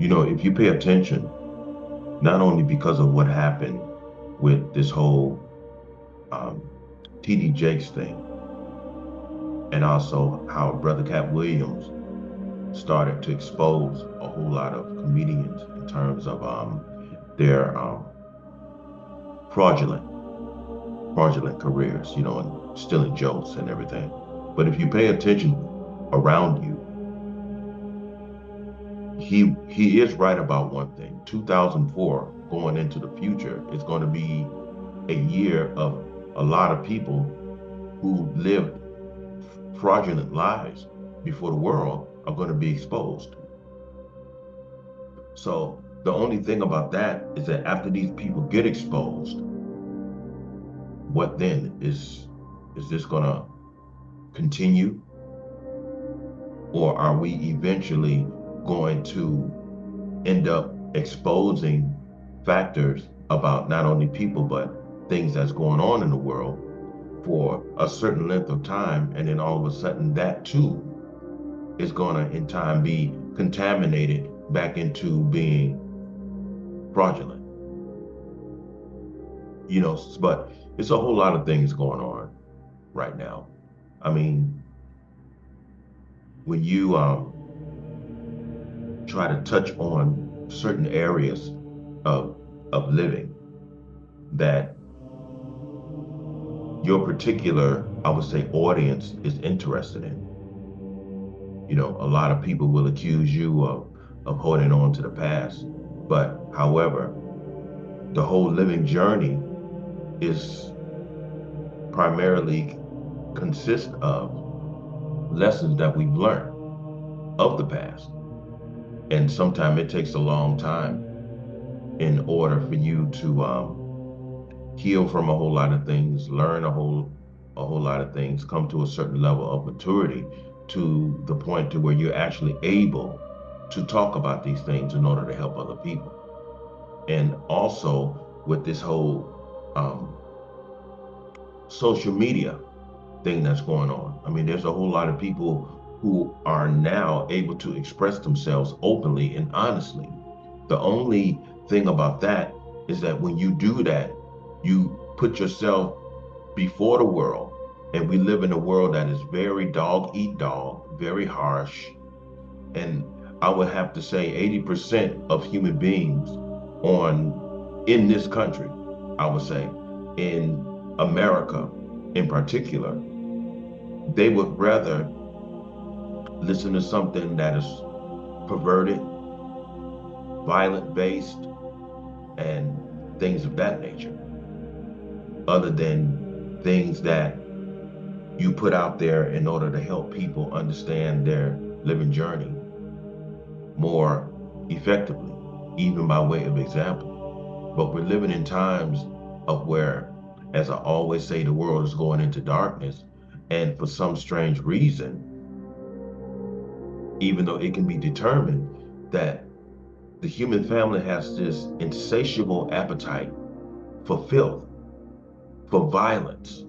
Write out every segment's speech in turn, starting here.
If you pay attention, not only because of what happened with this whole um, TD Jakes thing, and also how Brother Cat Williams started to expose a whole lot of comedians in terms of their fraudulent, fraudulent careers, and stealing jokes and everything. But if you pay attention around you, he is right about one thing. 2004 going into the future is going to be a year of a lot of people who lived fraudulent lives before the world are going to be exposed. So the only thing about that is that after these people get exposed, what then is this going to continue, or are we eventually going to end up exposing factors about not only people but things that's going on in the world for a certain length of time, and then all of a sudden that too is going to in time be contaminated back into being fraudulent? But it's a whole lot of things going on right now. I mean, when you try to touch on certain areas of living that your particular, I would say, audience is interested in, a lot of people will accuse you of holding on to the past. But however, the whole living journey is primarily consist of lessons that we've learned of the past. And sometimes it takes a long time in order for you to heal from a whole lot of things, learn a whole lot of things, come to a certain level of maturity to the point to where you're actually able to talk about these things in order to help other people. And also with this whole um, social media thing that's going on. I mean, there's a whole lot of people who are now able to express themselves openly and honestly. The only thing about that is that when you do that, you put yourself before the world. And we live in a world that is very dog eat dog, very harsh. And I would have to say 80% of human beings in this country, I would say, in America in particular, they would rather listen to something that is perverted, violent based, and things of that nature, other than things that you put out there in order to help people understand their living journey more effectively, even by way of example. But we're living in times of where, as I always say, the world is going into darkness. And for some strange reason, even though it can be determined that the human family has this insatiable appetite for filth, for violence,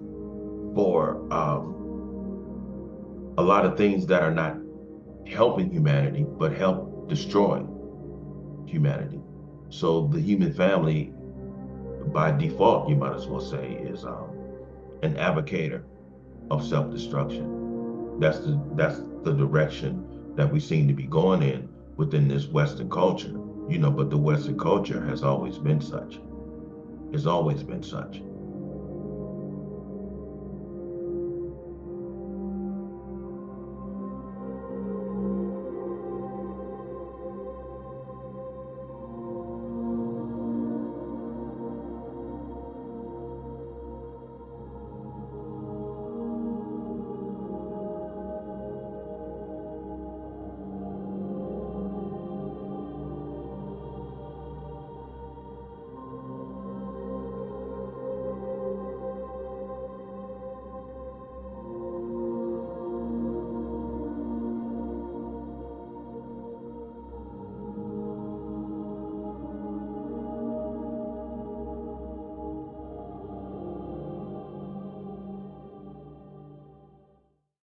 for a lot of things that are not helping humanity, but help destroy humanity. So the human family, by default, you might as well say, is an advocator of self-destruction. That's the direction that we seem to be going in within this Western culture. But the Western culture has always been such. It's always been such.